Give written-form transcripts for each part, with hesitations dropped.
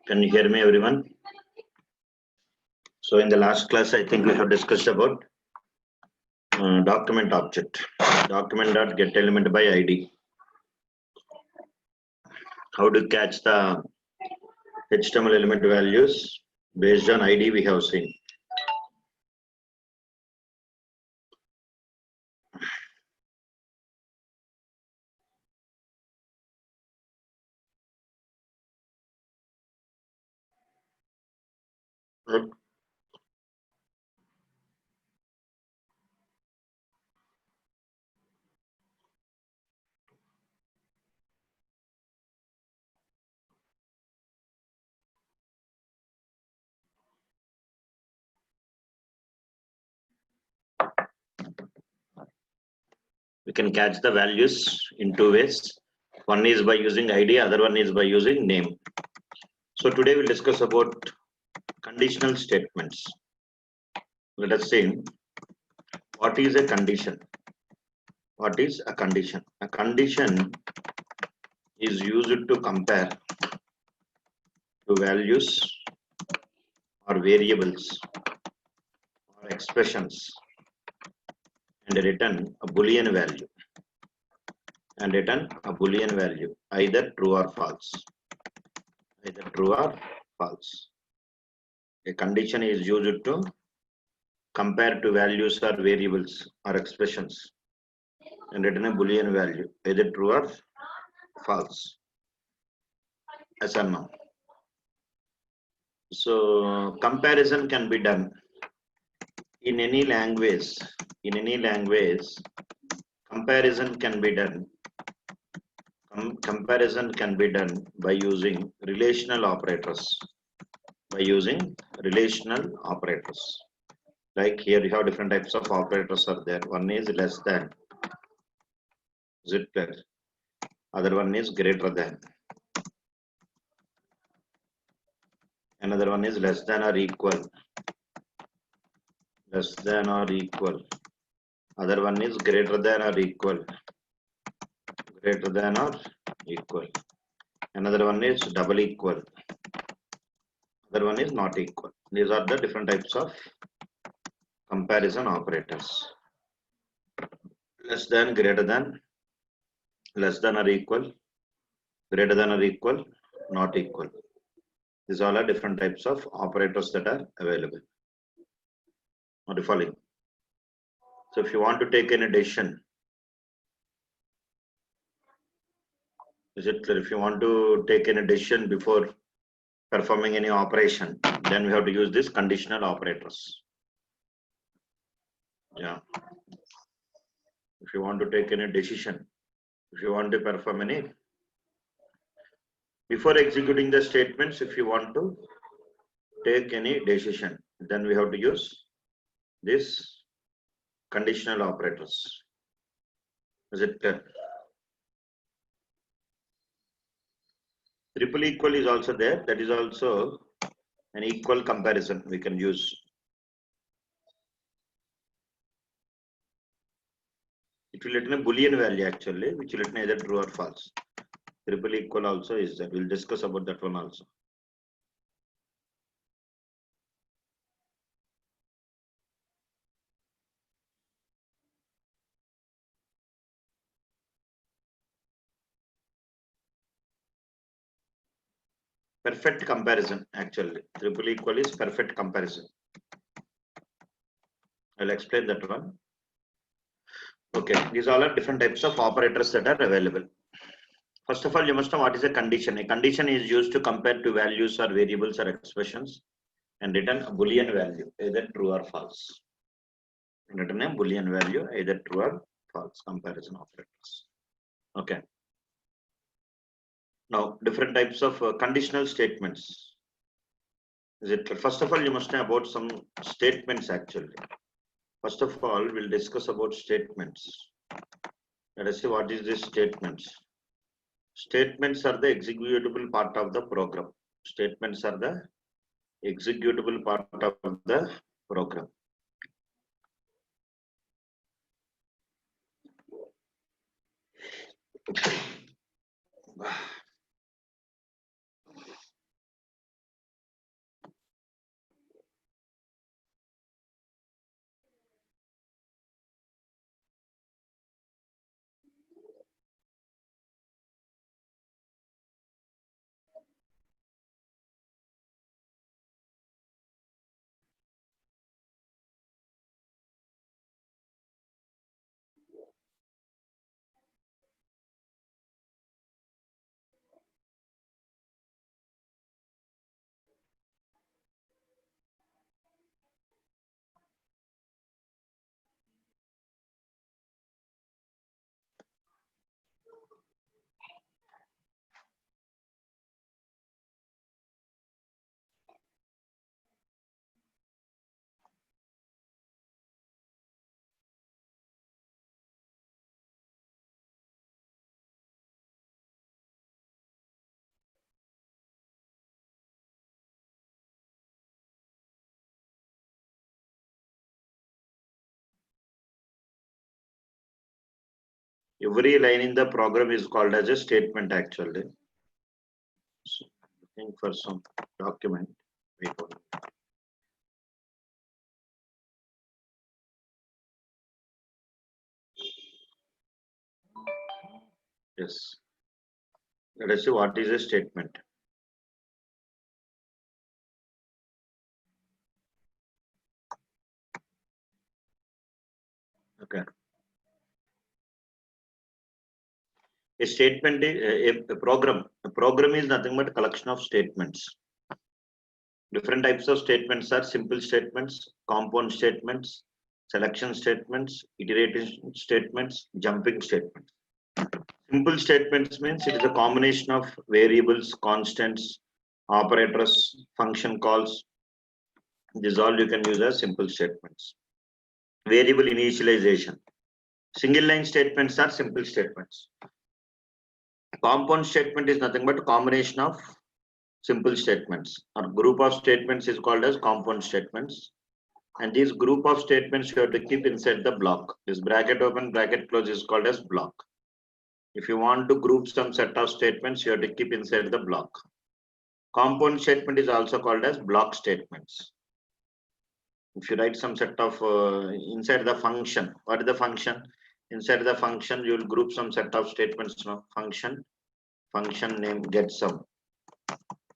Can you hear me, everyone? So in the last class, I think we have discussed about document object, document.getElement by ID. How to catch the HTML element values based on ID we have seen. We can catch the values in two ways. One is by using ID, other one is by using name. So today we'll discuss about conditional statements. Let us see what is a condition. What is a condition? A condition is used to compare two values or variables or expressions and return a Boolean value. Either true or false. A condition is used to compare two values or variables or expressions and return a Boolean value, either true or false. Yes or no? So comparison can be done in any language. Comparison can be done. Comparison can be done by using relational operators. Like here you have different types of operators are there. One is less than, is it clear? Other one is greater than. Another one is less than or equal. Other one is greater than or equal. Another one is double equal. Other one is not equal. These are the different types of comparison operators. Less than, greater than, less than or equal, greater than or equal, not equal. These all are different types of operators that are available. Are you following? So if you want to take any decision, is it clear? If you want to take any decision before performing any operation, then we have to use these conditional operators. Yeah. If you want to take any decision, if you want to perform any, before executing the statements, if you want to take any decision, then we have to use this conditional operators. Is it clear? Triple equal is also there. That is also an equal comparison we can use. It will return a Boolean value actually, which will return either true or false. Triple equal also is there. We'll discuss about that one also. Perfect comparison actually. Triple equal is perfect comparison. I'll explain that one. Okay, these all are different types of operators that are available. First of all, you must know what is a condition. A condition is used to compare two values or variables or expressions and return a Boolean value, either true or false. And return a Boolean value, either true or false, comparison operators. Okay. Now, different types of conditional statements. Is it? First of all, you must know about some statements actually. First of all, we'll discuss about statements. Let us see what is this statements. Statements are the executable part of the program. Statements are the executable part of the program. Every line in the program is called as a statement actually. So, looking for some document. Wait one minute. Yes. Let us see what is a statement. Okay. A statement is a program. A program is nothing but a collection of statements. Different types of statements are simple statements, compound statements, selection statements, iteration statements, jumping statements. Simple statements means it is a combination of variables, constants, operators, function calls. This all you can use as simple statements. Variable initialization. Single line statements are simple statements. Compound statement is nothing but a combination of simple statements. Or group of statements is called as compound statements. And this group of statements you have to keep inside the block. This bracket open, bracket close is called as block. If you want to group some set of statements, you have to keep inside the block. Compound statement is also called as block statements. If you write some set of inside the function, what is the function? Inside the function, you will group some set of statements. No? Function name get sum.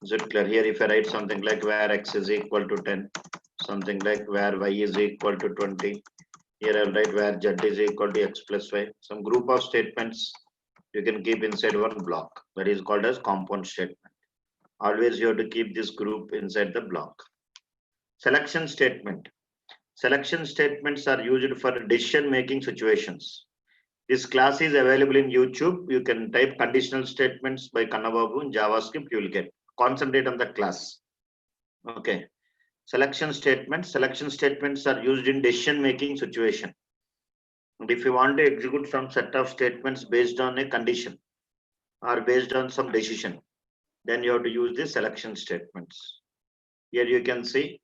Is it clear? Here, if I write something like where x is equal to 10, something like where y is equal to 20. Here I'll write where z is equal to x plus y. Some group of statements you can keep inside one block. That is called as compound statement. Always you have to keep this group inside the block. Selection statement. Selection statements are used for decision-making situations. This class is available in YouTube. You can type conditional statements by Kannababu in JavaScript. You will get. Concentrate on the class. Okay. Selection statements. Selection statements are used in decision-making situation. And if you want to execute some set of statements based on a condition or based on some decision, then you have to use the selection statements. Here you can see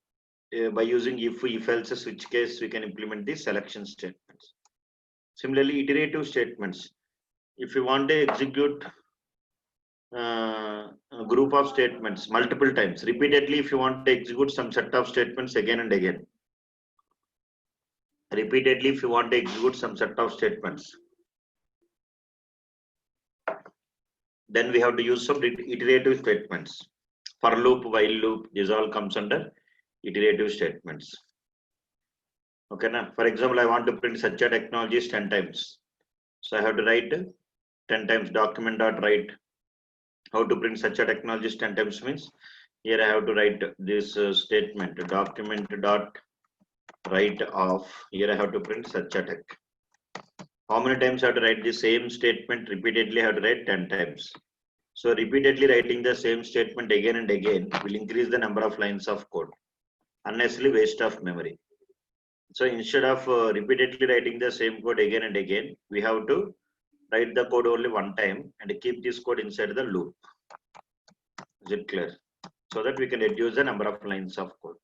by using if else, switch case, we can implement the selection statements. Similarly, iterative statements. If you want to execute a group of statements multiple times, repeatedly, if you want to execute some set of statements again and again, repeatedly, if you want to execute some set of statements, then we have to use some iterative statements. For loop, while loop, this all comes under iterative statements. Okay, now, for example, I want to print Satya Technologies 10 times. So I have to write 10 times document.write. How to print Satya Technologies 10 times means here I have to write this statement document.write of. Here I have to print Satya Tech. How many times I have to write the same statement repeatedly? I have to write 10 times. So repeatedly writing the same statement again and again will increase the number of lines of code. Unnecessarily waste of memory. So instead of repeatedly writing the same code again and again, we have to write the code only one time and keep this code inside the loop. Is it clear? So that we can reduce the number of lines of code.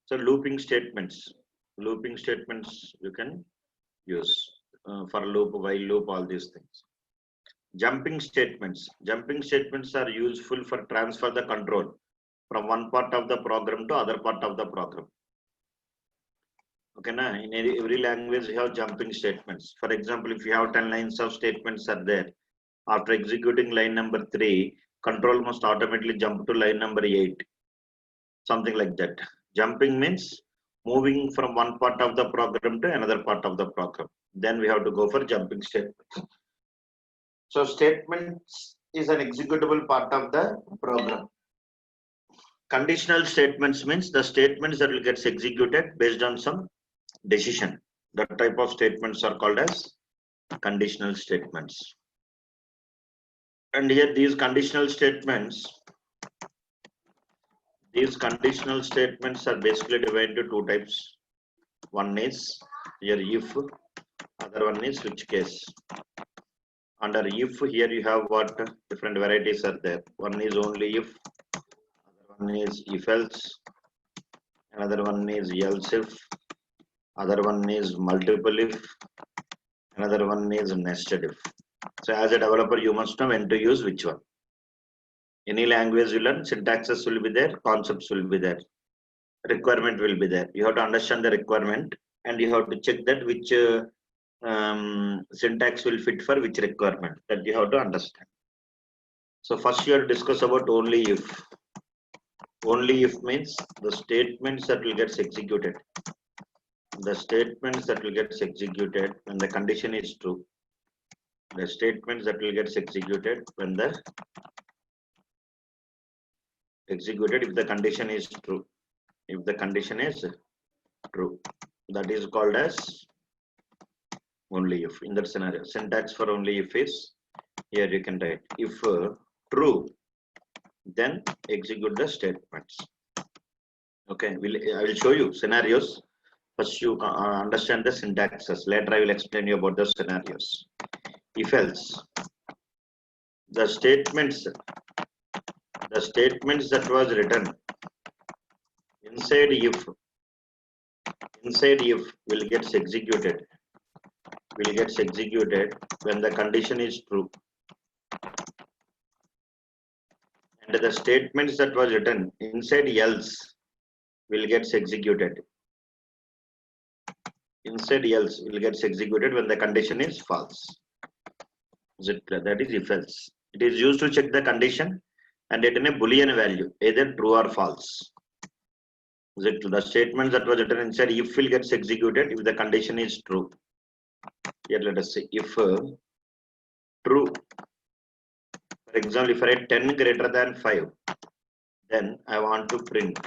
So looping statements you can use for loop, while loop, all these things. Jumping statements are useful for transfer the control from one part of the program to other part of the program. Okay, na? In every language you have jumping statements. For example, if you have 10 lines of statements are there, after executing line number 3, control must automatically jump to line number 8, something like that. Jumping means moving from one part of the program to another part of the program. Then we have to go for jumping statements. So statements is an executable part of the program. Conditional statements means the statements that will get executed based on some decision. That type of statements are called as conditional statements. And here these conditional statements are basically divided into two types. One is here if, other one is switch case. Under if, here you have what different varieties are there. One is only if, other one is if else, another one is else if, other one is multiple if, another one is nested if. So as a developer, you must know when to use which one. Any language you learn, syntaxes will be there, concepts will be there, requirement will be there. You have to understand the requirement and you have to check that which syntax will fit for which requirement, that you have to understand. So first you have to discuss about only if. Only if means the statements that will get executed. The statements that will get executed when the condition is true. The statements that will get executed when the executed if the condition is true. If the condition is true, that is called as only if. In that scenario, syntax for only if is here you can write if true, then execute the statements. Okay, I will show you scenarios. First you understand the syntaxes. Later I will explain you about the scenarios. If else, the statements that was written inside if will get executed when the condition is true, and the statements that was written inside else will get executed when the condition is false. Is it clear? That is if else. It is used to check the condition and return a Boolean value, either true or false. Is it the statement that was written inside if will get executed if the condition is true. Here let us say if true. For example, if I write 10 greater than 5, then I want to print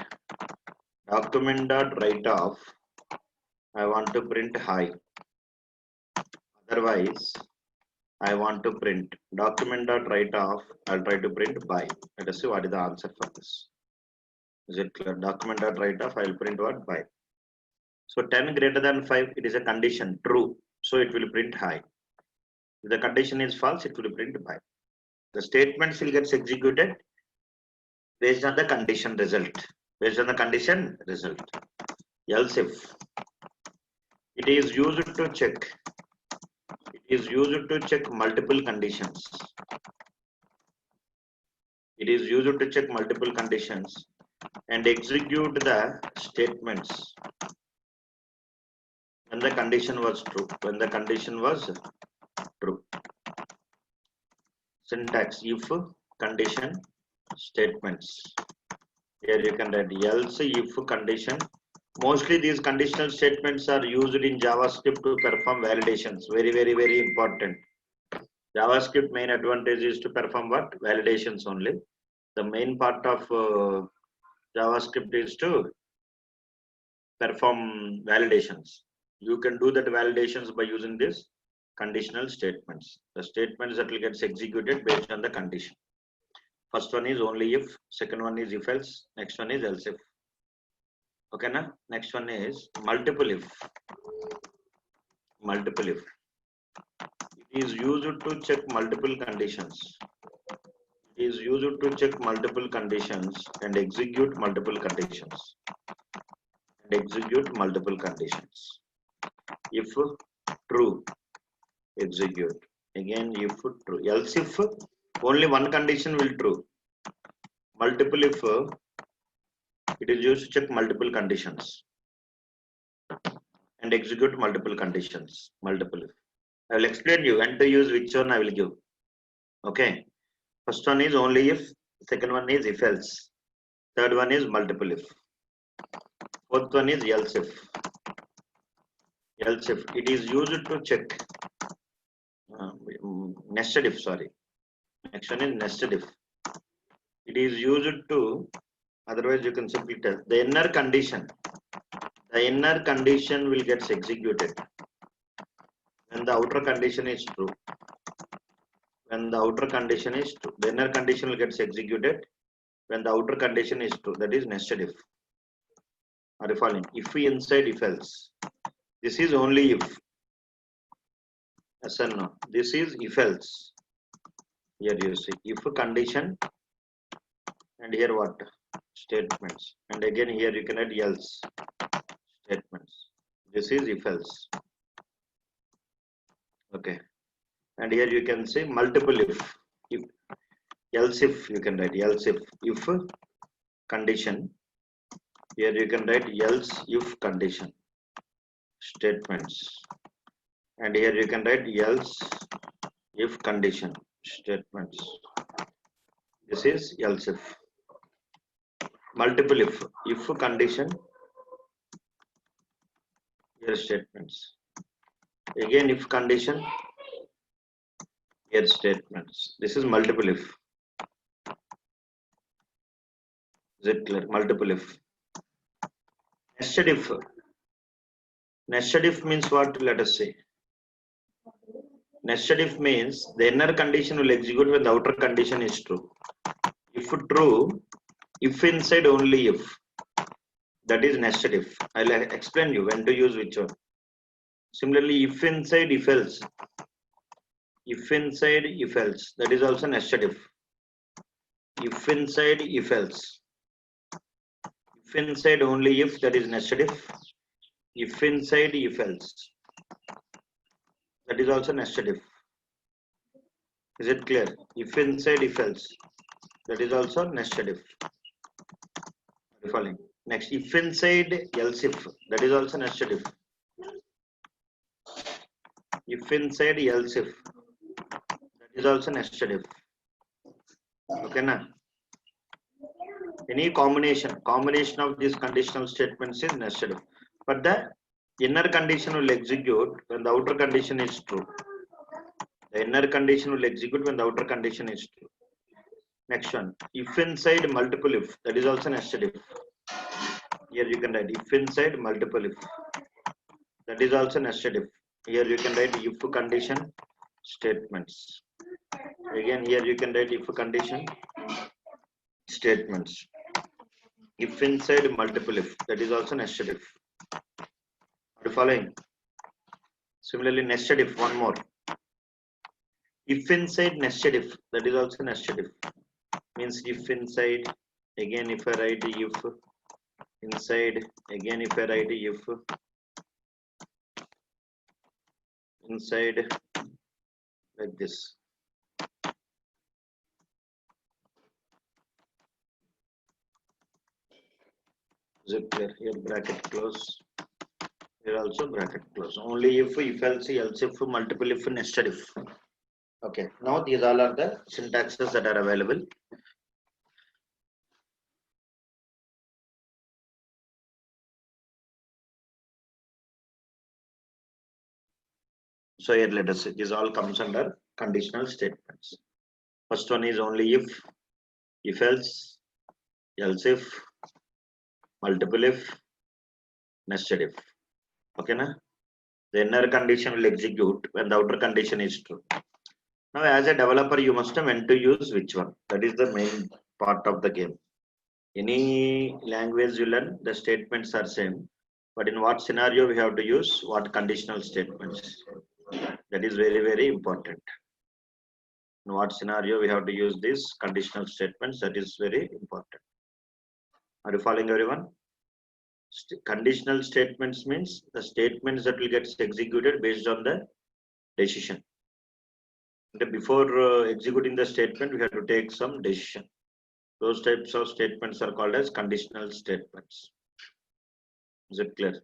document.write of. I want to print high. Otherwise, I want to print document.write of. I'll try to print by. Let us see what is the answer for this. Is it clear? Document.write of. I'll print what by. So 10 greater than 5. It is a condition true. So it will print high. If the condition is false, it will print high. The statements will get executed based on the condition result. Based on the condition result. Else if it is used to check. It is used to check multiple conditions. It is used to check multiple conditions and execute the statements when the condition was true. When the condition was true. Syntax if condition statements. Here you can write else if condition. Mostly these conditional statements are used in JavaScript to perform validations. Very important. JavaScript main advantage is to perform what? Validations only. The main part of JavaScript is to perform validations. You can do that validations by using this conditional statements. The statements that will get executed based on the condition. First one is only if, second one is if else, next one is else if. Okay, na? Next one is multiple if. Multiple if. It is used to check multiple conditions. It is used to check multiple conditions and execute multiple conditions. And execute multiple conditions. If true, execute. Again, if true. Else if only one condition will true. Multiple if it is used to check multiple conditions and execute multiple conditions. Multiple if. I will explain you when to use which one I will give. Okay. First one is only if. Second one is if else. Third one is multiple if. Fourth one is else if. Else if it is used to check nested if. Sorry. Next one is nested if. It is used to, otherwise you can simply tell the inner condition. The inner condition will get executed when the outer condition is true. When the outer condition is true, the inner condition will get executed when the outer condition is true. That is nested if. Are you following? If we inside if else. This is only if. Yes or no? This is if else. Here you see if condition, and here what? Statements. And again here you can add else statements. This is if else. Okay. And here you can say multiple if. Else if you can write else if condition. Here you can write else if condition statements. And here you can write else if condition statements. This is else if. Multiple if condition, here statements. Again if condition, here statements. This is multiple if. Is it clear? Multiple if. Nested if. Nested if means what? Let us say. Nested if means the inner condition will execute when the outer condition is true. If true, if inside only if. That is nested if. I'll explain you when to use which one. Similarly, if inside if else. If inside if else. That is also nested if. If inside if else. If inside only if, that is nested if. If inside if else. That is also nested if. Is it clear? If inside if else. That is also nested if. Are you following? Next, if inside else if. That is also nested if. If inside else if. That is also nested if. Okay, na? Any combination of these conditional statements is nested if. But the inner condition will execute when the outer condition is true. The inner condition will execute when the outer condition is true. Next one, if inside multiple if. That is also nested if. Here you can write if inside multiple if. That is also nested if. Here you can write if condition statements. Again here you can write if condition statements. If inside multiple if. That is also nested if. Are you following? Similarly, nested if, one more. If inside nested if, that is also nested if. Means if inside, again if I write if, inside, again if I write if, inside, like this. Zip here, here bracket close, here also bracket close. Only if else if, multiple if, nested if. Okay, now these all are the syntaxes that are available. So here let us see, this all comes under conditional statements. First one is only if else if, multiple if, nested if. Okay, na? The inner condition will execute when the outer condition is true. Now, as a developer, you must know when to use which one. That is the main part of the game. Any language you learn, the statements are same, but in what scenario we have to use what conditional statements. That is very, very important. In what scenario we have to use these conditional statements, that is very important. Are you following, everyone? Conditional statements means the statements that will get executed based on the decision. Before executing the statement, we have to take some decision. Those types of statements are called as conditional statements. Is it clear?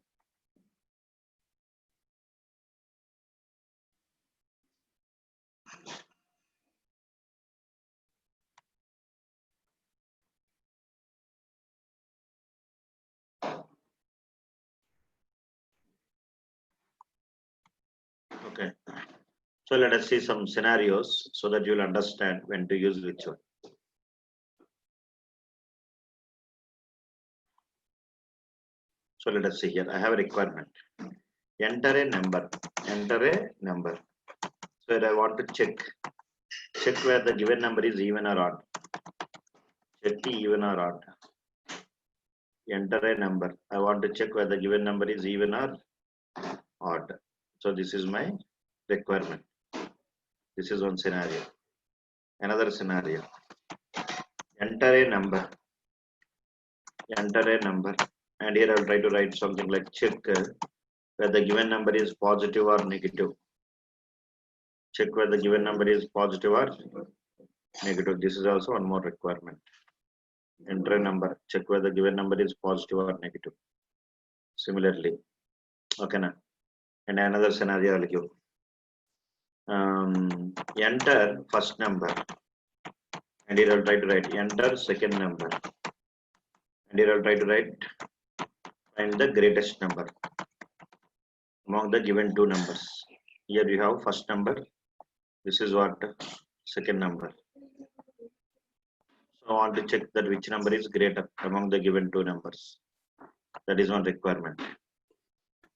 Okay. So let us see some scenarios so that you'll understand when to use which one. So let us see here. I have a requirement. Enter a number. Enter a number. So I want to check where the given number is even or odd. Check the even or odd. Enter a number. I want to check whether the given number is even or odd. So this is my requirement. This is one scenario. Another scenario. Enter a number. Enter a number. And here I will try to write something like check whether the given number is positive or negative. Check whether the given number is positive or negative. This is also one more requirement. Enter a number. Check whether the given number is positive or negative. Similarly. Okay, now. And another scenario I will give. Enter first number. And here I will try to write enter second number. And here I will try to write find the greatest number among the given two numbers. Here you have first number. This is what second number. So I want to check that which number is greater among the given two numbers. That is one requirement.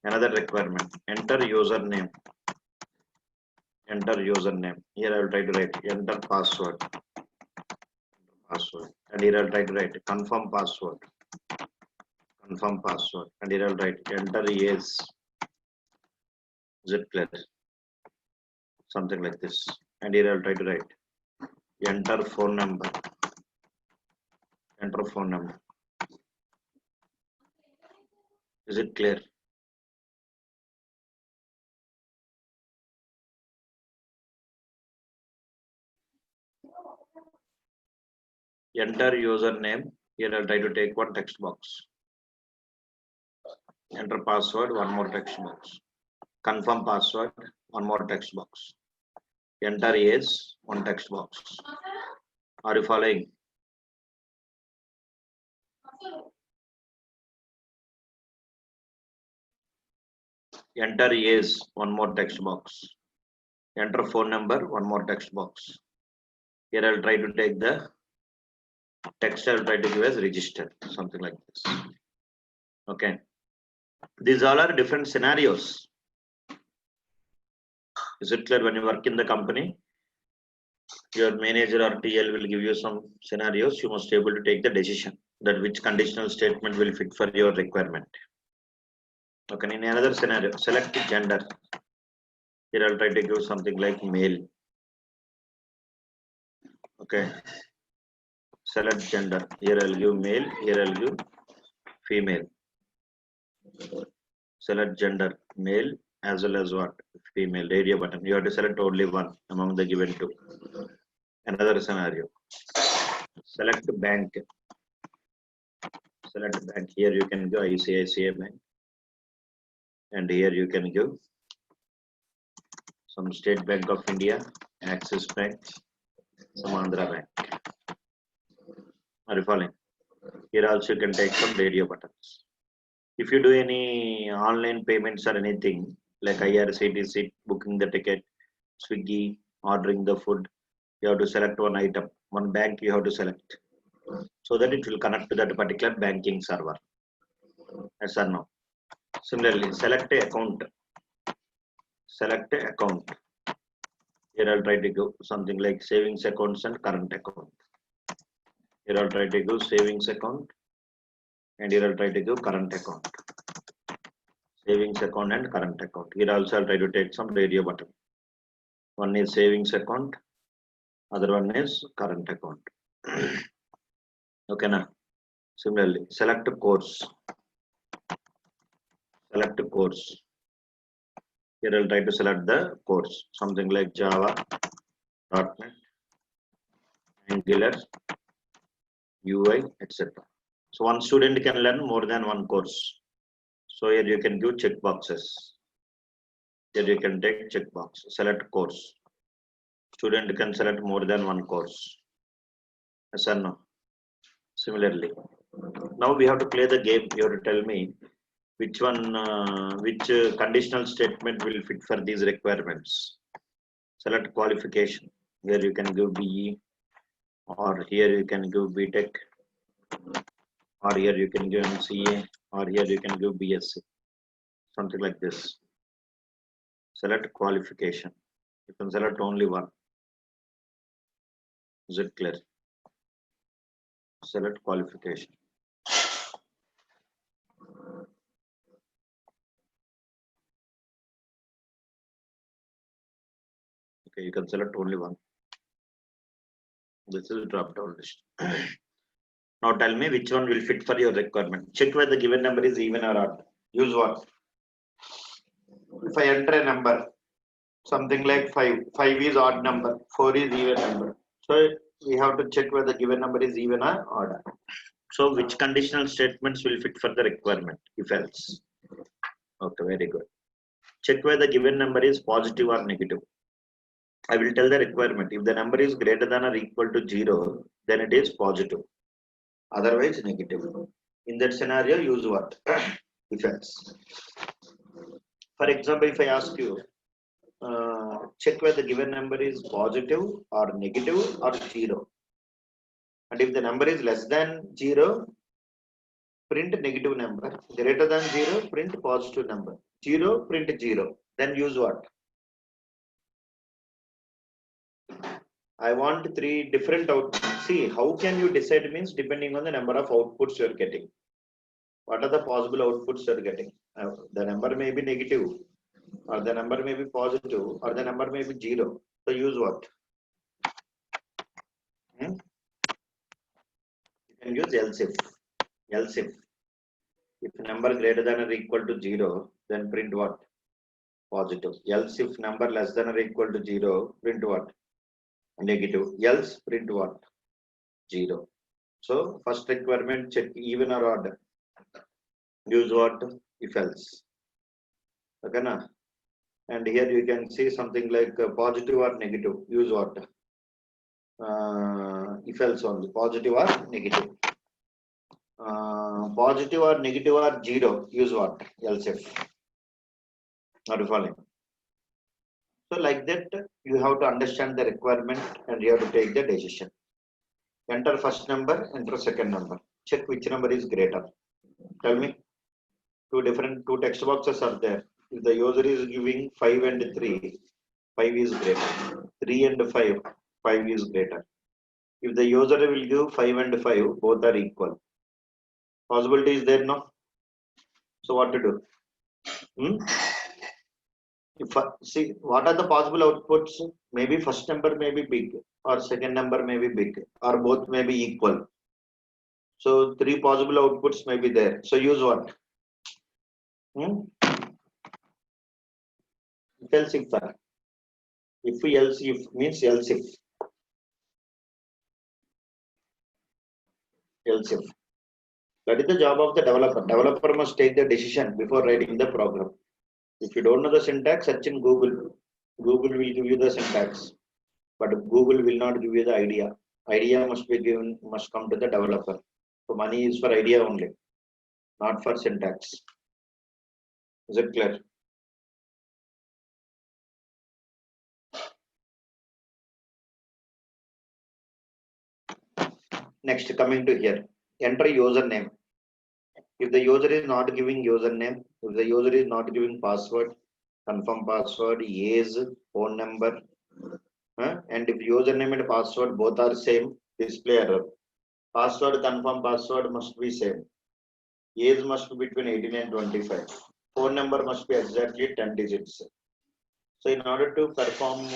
Another requirement. Enter username. Enter username. Here I will try to write enter password. Password. And here I will try to write confirm password. Confirm password. And here I will write enter yes. Is it clear? Something like this. And here I will try to write enter phone number. Enter phone number. Is it clear? Enter username. Here I'll try to take one text box. Enter password, one more text box. Confirm password, one more text box. Enter yes, one text box. Are you following? Enter yes, one more text box. Enter phone number, one more text box. Here I'll try to take the text, I'll try to give as register, something like this. Okay. These all are different scenarios. Is it clear? When you work in the company, your manager or TL will give you some scenarios. You must be able to take the decision that which conditional statement will fit for your requirement. Okay, in another scenario, select gender. Here I'll try to give something like male. Okay. Select gender. Here I'll give male. Here I'll give female. Select gender, male as well as what? Female. Radio button. You have to select only one among the given two. Another scenario. Select bank. Select bank. Here you can go ICICI Bank. And here you can give some State Bank of India, Axis Bank, some Andhra Bank. Are you following? Here also you can take some radio buttons. If you do any online payments or anything like IRCTC, booking the ticket, Swiggy, ordering the food, you have to select one item, one bank you have to select, so that it will connect to that particular banking server. Yes or no? Similarly, select a account. Select a account. Here I'll try to go something like savings accounts and current account. Here I'll try to go savings account, and here I'll try to go current account. Savings account and current account. Here also I'll try to take some radio button. One is savings account, other one is current account. Okay, now similarly, select a course. Select a course. Here I'll try to select the course, something like Java, .NET, Angular, UI, etc. So one student can learn more than one course. So here you can give check boxes. Here you can take checkbox. Select course. Student can select more than one course. Yes or no? Similarly, now we have to play the game. You have to tell me which one, which conditional statement will fit for these requirements. Select qualification. Here you can give BE, or here you can give BTech, or here you can give MCA, or here you can give BSc. Something like this. Select qualification. You can select only one. Is it clear? Select qualification. Okay, you can select only one. This is drop down list. Now tell me which one will fit for your requirement. Check whether the given number is even or odd. Use what? If I enter a number, something like 5, 5 is odd number, 4 is even number. So we have to check whether the given number is even or odd. So which conditional statements will fit for the requirement, if else? Okay, very good. Check whether the given number is positive or negative. I will tell the requirement. If the number is greater than or equal to 0, then it is positive. Otherwise, negative. In that scenario, use what? If else. For example, if I ask you, check whether the given number is positive or negative or 0. And if the number is less than 0, print negative number. Greater than 0, print positive number. 0, print 0. Then use what? I want 3 different outputs. See, how can you decide means depending on the number of outputs you are getting. What are the possible outputs you are getting? The number may be negative, or the number may be positive, or the number may be 0. So use what? You can use else if. Else if. If number greater than or equal to 0, then print what? Positive. Else if number less than or equal to 0, print what? Negative. Else print what? 0. So first requirement, check even or odd. Use what? If else. Okay, na? And here you can see something like positive or negative. Use what? If else only. Positive or negative. Positive or negative or 0. Use what? Else if. Not following. So like that, you have to understand the requirement and you have to take the decision. Enter first number, enter second number. Check which number is greater. Tell me. Two text boxes are there. If the user is giving 5 and 3, 5 is greater. 3 and 5, 5 is greater. If the user will give 5 and 5, both are equal. Possibility is there, no? So what to do? If see what are the possible outputs, maybe first number may be big or second number may be big or both may be equal. So three possible outputs may be there. So use what? If else if. If else if means else if. Else if. That is the job of the developer. Developer must take the decision before writing the program. If you don't know the syntax, search in Google. Google will give you the syntax, but Google will not give you the idea. Idea must be given, must come to the developer. So money is for idea only, not for syntax. Is it clear? Next, coming to here, enter username. If the user is not giving username, if the user is not giving password, confirm password, age, phone number, and if username and password both are same, display error. Password, confirm password must be same. Age must be between 18 and 25. Phone number must be exactly 10 digits. So in order to perform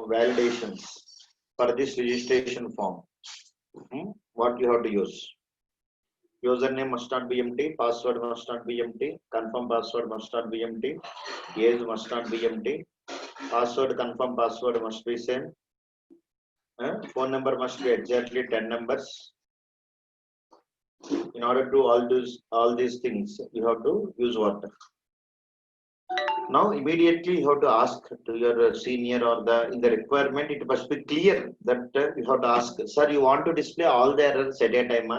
validations for this registration form, what you have to use? Username must not be empty, password must not be empty, confirm password must not be empty, age must not be empty, password, confirm password must be same, phone number must be exactly 10 numbers. In order to all these things, you have to use what? Now immediately you have to ask to your senior or in the requirement, it must be clear that you have to ask, sir, you want to display all the errors at a time,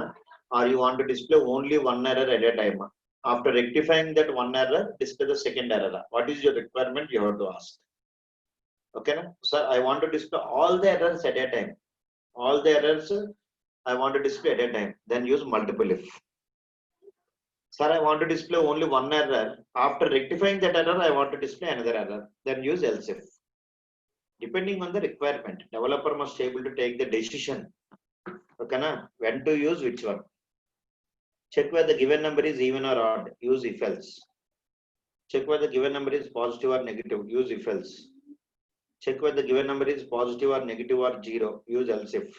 or you want to display only one error at a time? After rectifying that one error, display the second error. What is your requirement? You have to ask. Okay, sir, I want to display all the errors at a time. All the errors I want to display at a time. Then use multiple if. Sir, I want to display only one error. After rectifying that error, I want to display another error. Then use else if. Depending on the requirement, developer must be able to take the decision. Okay, na? When to use which one. Check whether the given number is even or odd. Use if else. Check whether the given number is positive or negative. Use if else. Check whether the given number is positive or negative or zero. Use else if.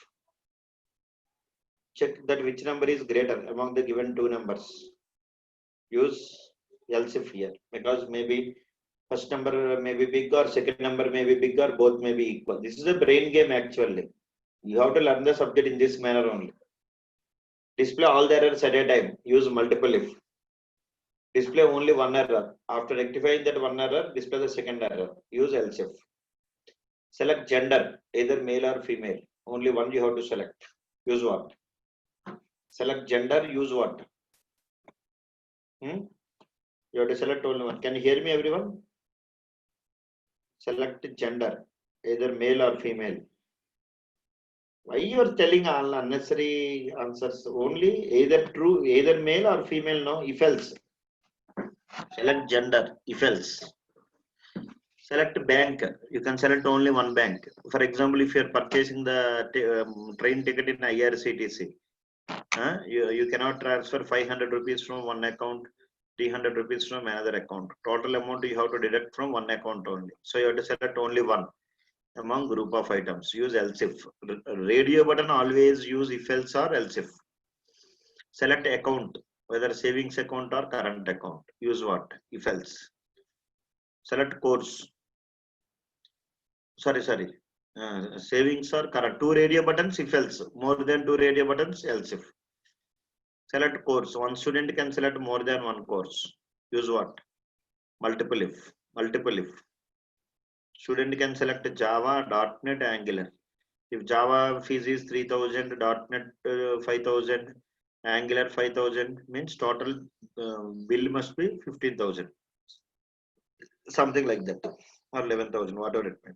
Check that which number is greater among the given two numbers. Use else if here, because maybe first number may be big or second number may be big or both may be equal. This is a brain game actually. You have to learn the subject in this manner only. Display all the errors at a time. Use multiple if. Display only one error. After rectifying that one error, display the second error. Use else if. Select gender, either male or female. Only one you have to select. Use what? Select gender, use what? You have to select only one. Can you hear me, everyone? Select gender, either male or female. Why you are telling all unnecessary answers? Only either true, either male or female, no, if else. Select gender, if else. Select bank, you can select only one bank. For example, if you are purchasing the train ticket in IRCTC, you cannot transfer 500 rupees from one account, 300 rupees from another account. Total amount you have to deduct from one account only. So you have to select only one among group of items. Use else if. Radio button always use if else or else if. Select account, whether savings account or current account. Use what? If else. Select course. Sorry. Savings or current. Two radio buttons if else. More than two radio buttons else if. Select course. One student can select more than one course. Use what? Multiple if. Multiple if. Student can select Java, .NET, Angular. If Java fees is 3,000, .NET 5,000, Angular 5,000, means total bill must be 15,000. Something like that, or 11,000, whatever it may.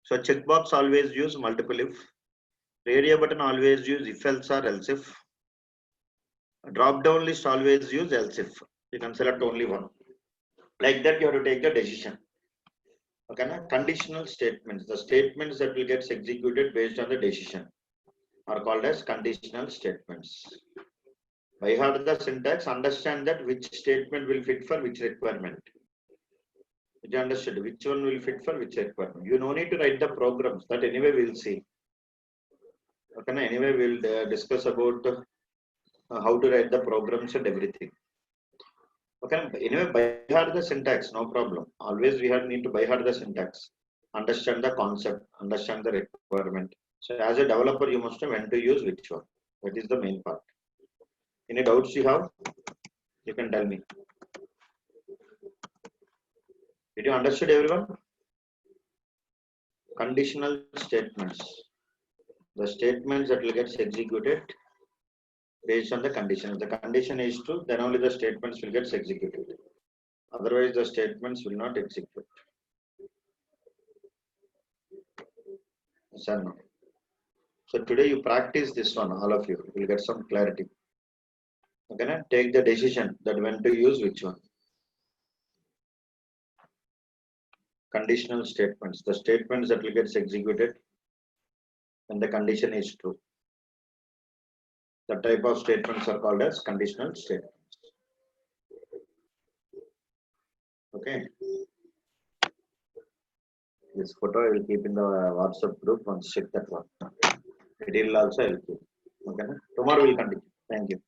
So checkbox always use multiple if. Radio button always use if else or else if. Drop down list always use else if. You can select only one. Like that, you have to take the decision. Okay, na? Conditional statements. The statements that will get executed based on the decision are called as conditional statements. By heart the syntax, understand that which statement will fit for which requirement. You understood which one will fit for which requirement. You no need to write the programs. That anyway we'll see. Okay, anyway we'll discuss about how to write the programs and everything. Okay, anyway by heart the syntax, no problem. Always we have need to by heart the syntax, understand the concept, understand the requirement. So as a developer, you must know when to use which one. That is the main part. Any doubts you have? You can tell me. Did you understood everyone? Conditional statements. The statements that will get executed based on the condition. If the condition is true, then only the statements will get executed. Otherwise, the statements will not execute. Yes or no? So today you practice this one, all of you will get some clarity. Okay, now take the decision that when to use which one. Conditional statements, the statements that will get executed when the condition is true. The type of statements are called as conditional statements. Okay. This photo I will keep in the WhatsApp group. Once check that one. It will also help you. Okay. Tomorrow we'll continue. Thank you.